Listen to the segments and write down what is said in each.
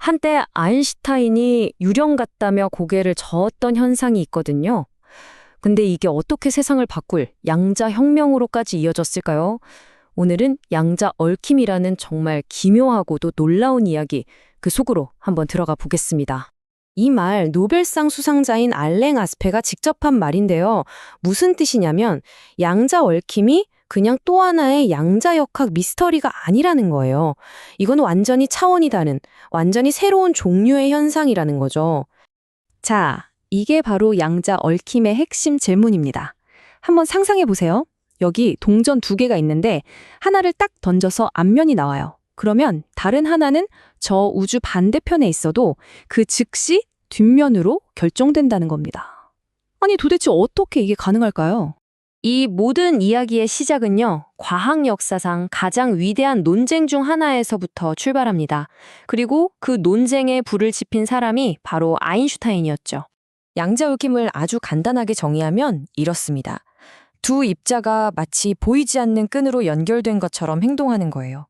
한때 아인슈타인이 유령 같다며 고개를 저었던 현상이 있거든요. 근데 이게 어떻게 세상을 바꿀 양자 혁명으로까지 이어졌을까요? 오늘은 양자 얽힘이라는 정말 기묘하고도 놀라운 이야기, 그 속으로 한번 들어가 보겠습니다. 이 말 노벨상 수상자인 알랭 아스페가 직접 한 말인데요. 무슨 뜻이냐면 양자 얽힘이 그냥 또 하나의 양자역학 미스터리가 아니라는 거예요. 이건 완전히 차원이 다른, 완전히 새로운 종류의 현상이라는 거죠. 자, 이게 바로 양자 얽힘의 핵심 질문입니다. 한번 상상해 보세요. 여기 동전 두 개가 있는데 하나를 딱 던져서 앞면이 나와요. 그러면 다른 하나는 저 우주 반대편에 있어도 그 즉시 뒷면으로 결정된다는 겁니다. 아니 도대체 어떻게 이게 가능할까요? 이 모든 이야기의 시작은요, 과학 역사상 가장 위대한 논쟁 중 하나에서부터 출발합니다. 그리고 그 논쟁에 불을 지핀 사람이 바로 아인슈타인이었죠. 양자 얽힘을 아주 간단하게 정의하면 이렇습니다. 두 입자가 마치 보이지 않는 끈으로 연결된 것처럼 행동하는 거예요.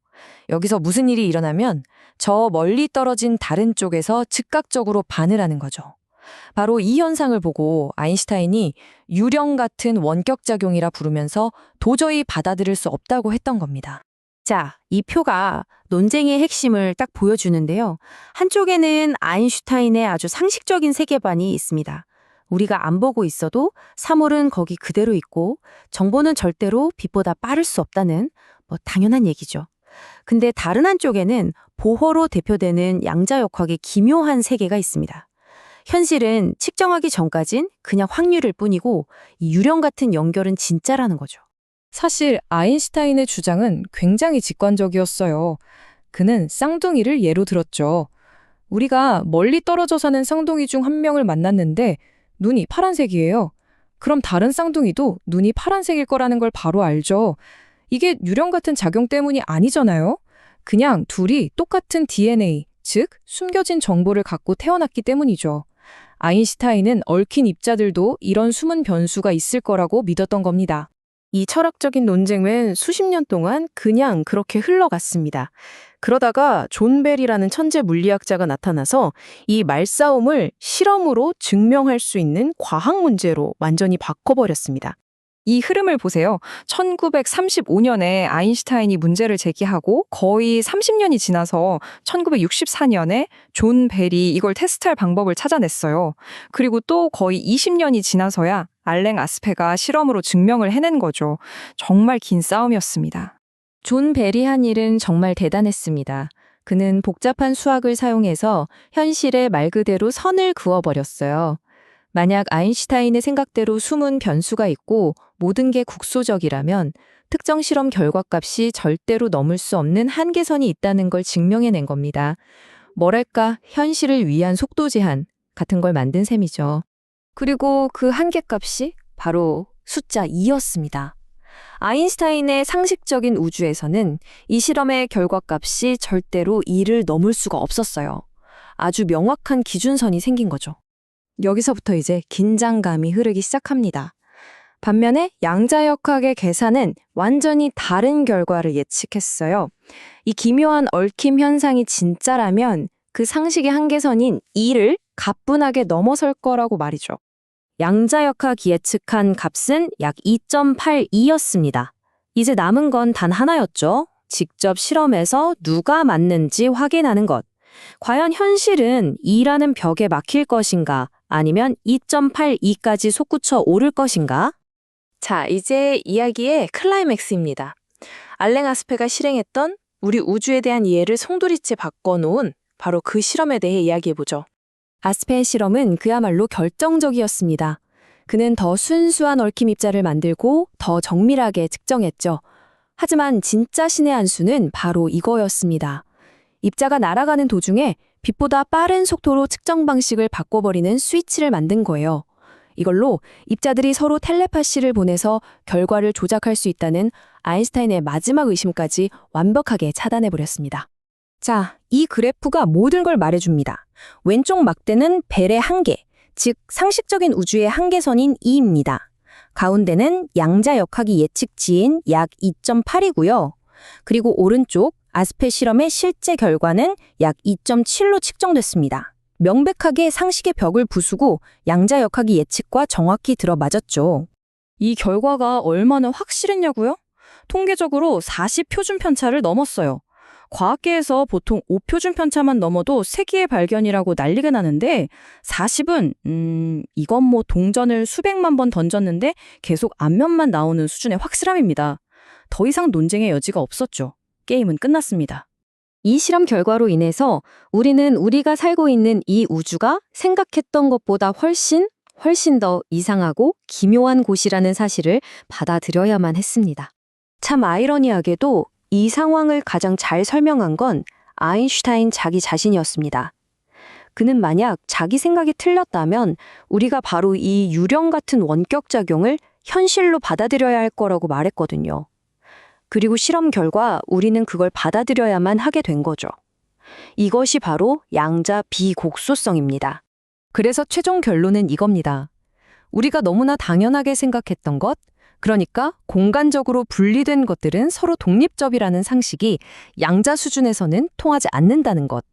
여기서 무슨 일이 일어나면 저 멀리 떨어진 다른 쪽에서 즉각적으로 반응하는 거죠. 바로 이 현상을 보고 아인슈타인이 유령 같은 원격작용이라 부르면서 도저히 받아들일 수 없다고 했던 겁니다. 자, 이 표가 논쟁의 핵심을 딱 보여주는데요. 한쪽에는 아인슈타인의 아주 상식적인 세계관이 있습니다. 우리가 안 보고 있어도 사물은 거기 그대로 있고 정보는 절대로 빛보다 빠를 수 없다는 당연한 얘기죠. 근데 다른 한쪽에는 보허로 대표되는 양자역학의 기묘한 세계가 있습니다. 현실은 측정하기 전까진 그냥 확률일 뿐이고 이 유령 같은 연결은 진짜라는 거죠. 사실 아인슈타인의 주장은 굉장히 직관적이었어요. 그는 쌍둥이를 예로 들었죠. 우리가 멀리 떨어져 사는 쌍둥이 중 한 명을 만났는데 눈이 파란색이에요. 그럼 다른 쌍둥이도 눈이 파란색일 거라는 걸 바로 알죠. 이게 유령 같은 작용 때문이 아니잖아요. 그냥 둘이 똑같은 DNA, 즉 숨겨진 정보를 갖고 태어났기 때문이죠. 아인슈타인은 얽힌 입자들도 이런 숨은 변수가 있을 거라고 믿었던 겁니다. 이 철학적인 논쟁은 수십 년 동안 그냥 그렇게 흘러갔습니다. 그러다가 존 벨이라는 천재 물리학자가 나타나서 이 말싸움을 실험으로 증명할 수 있는 과학 문제로 완전히 바꿔버렸습니다. 이 흐름을 보세요. 1935년에 아인슈타인이 문제를 제기하고 거의 30년이 지나서 1964년에 존 벨이 이걸 테스트할 방법을 찾아냈어요. 그리고 또 거의 20년이 지나서야 알랭 아스페가 실험으로 증명을 해낸 거죠. 정말 긴 싸움이었습니다. 존 벨이 한 일은 정말 대단했습니다. 그는 복잡한 수학을 사용해서 현실에 말 그대로 선을 그어버렸어요. 만약 아인슈타인의 생각대로 숨은 변수가 있고 모든 게 국소적이라면 특정 실험 결과값이 절대로 넘을 수 없는 한계선이 있다는 걸 증명해낸 겁니다. 뭐랄까, 현실을 위한 속도 제한 같은 걸 만든 셈이죠. 그리고 그 한계값이 바로 숫자 2였습니다. 아인슈타인의 상식적인 우주에서는 이 실험의 결과값이 절대로 2를 넘을 수가 없었어요. 아주 명확한 기준선이 생긴 거죠. 여기서부터 이제 긴장감이 흐르기 시작합니다. 반면에 양자역학의 계산은 완전히 다른 결과를 예측했어요. 이 기묘한 얽힘 현상이 진짜라면 그 상식의 한계선인 2를 가뿐하게 넘어설 거라고 말이죠. 양자역학이 예측한 값은 약 2.82였습니다. 이제 남은 건 단 하나였죠. 직접 실험해서 누가 맞는지 확인하는 것. 과연 현실은 2라는 벽에 막힐 것인가? 아니면 2.82까지 솟구쳐 오를 것인가? 자, 이제 이야기의 클라이맥스입니다. 알랭 아스페가 실행했던 우리 우주에 대한 이해를 송두리째 바꿔놓은 바로 그 실험에 대해 이야기해보죠. 아스페의 실험은 그야말로 결정적이었습니다. 그는 더 순수한 얽힘 입자를 만들고 더 정밀하게 측정했죠. 하지만 진짜 신의 한 수는 바로 이거였습니다. 입자가 날아가는 도중에 빛보다 빠른 속도로 측정 방식을 바꿔버리는 스위치를 만든 거예요. 이걸로 입자들이 서로 텔레파시를 보내서 결과를 조작할 수 있다는 아인슈타인의 마지막 의심까지 완벽하게 차단해버렸습니다. 자, 이 그래프가 모든 걸 말해줍니다. 왼쪽 막대는 벨의 한계, 즉 상식적인 우주의 한계선인 2입니다. 가운데는 양자역학이 예측치인 약 2.8이고요. 그리고 오른쪽 아스페 실험의 실제 결과는 약 2.7로 측정됐습니다. 명백하게 상식의 벽을 부수고 양자역학의 예측과 정확히 들어맞았죠. 이 결과가 얼마나 확실했냐고요? 통계적으로 40 표준 편차를 넘었어요. 과학계에서 보통 5 표준 편차만 넘어도 세기의 발견이라고 난리가 나는데 40은 이건 뭐 동전을 수백만 번 던졌는데 계속 앞면만 나오는 수준의 확실함입니다. 더 이상 논쟁의 여지가 없었죠. 게임은 끝났습니다. 이 실험 결과로 인해서 우리는 우리가 살고 있는 이 우주가 생각했던 것보다 훨씬 더 이상하고 기묘한 곳이라는 사실을 받아들여야만 했습니다. 참 아이러니하게도 이 상황을 가장 잘 설명한 건 아인슈타인 자기 자신이었습니다. 그는 만약 자기 생각이 틀렸다면 우리가 바로 이 유령 같은 원격작용을 현실로 받아들여야 할 거라고 말했거든요. 그리고 실험 결과 우리는 그걸 받아들여야만 하게 된 거죠. 이것이 바로 양자 비곡소성입니다. 그래서 최종 결론은 이겁니다. 우리가 너무나 당연하게 생각했던 것, 그러니까 공간적으로 분리된 것들은 서로 독립적이라는 상식이 양자 수준에서는 통하지 않는다는 것.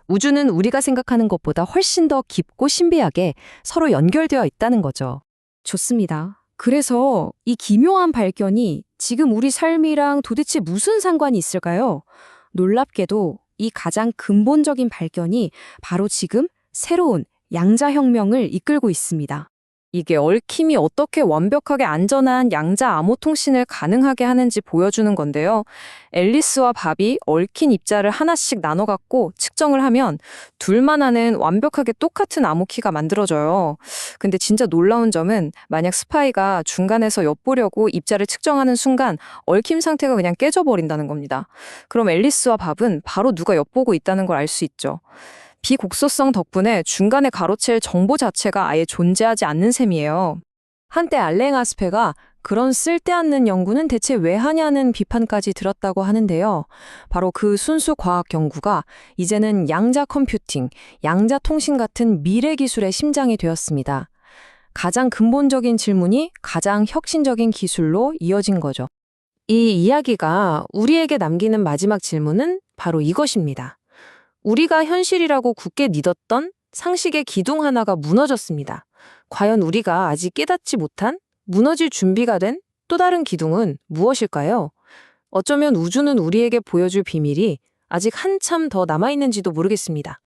우주는 우리가 생각하는 것보다 훨씬 더 깊고 신비하게 서로 연결되어 있다는 거죠. 좋습니다. 그래서 이 기묘한 발견이 지금 우리 삶이랑 도대체 무슨 상관이 있을까요? 놀랍게도 이 가장 근본적인 발견이 바로 지금 새로운 양자혁명을 이끌고 있습니다. 이게 얽힘이 어떻게 완벽하게 안전한 양자 암호 통신을 가능하게 하는지 보여주는 건데요. 앨리스와 밥이 얽힌 입자를 하나씩 나눠갖고 측정을 하면 둘만 아는 완벽하게 똑같은 암호키가 만들어져요. 근데 진짜 놀라운 점은 만약 스파이가 중간에서 엿보려고 입자를 측정하는 순간 얽힘 상태가 그냥 깨져버린다는 겁니다. 그럼 앨리스와 밥은 바로 누가 엿보고 있다는 걸 알 수 있죠. 비곡소성 덕분에 중간에 가로챌 정보 자체가 아예 존재하지 않는 셈이에요. 한때 알랭 아스페가 그런 쓸데없는 연구는 대체 왜 하냐는 비판까지 들었다고 하는데요. 바로 그 순수 과학 연구가 이제는 양자 컴퓨팅, 양자 통신 같은 미래 기술의 심장이 되었습니다. 가장 근본적인 질문이 가장 혁신적인 기술로 이어진 거죠. 이 이야기가 우리에게 남기는 마지막 질문은 바로 이것입니다. 우리가 현실이라고 굳게 믿었던 상식의 기둥 하나가 무너졌습니다. 과연 우리가 아직 깨닫지 못한 무너질 준비가 된 또 다른 기둥은 무엇일까요? 어쩌면 우주는 우리에게 보여줄 비밀이 아직 한참 더 남아있는지도 모르겠습니다.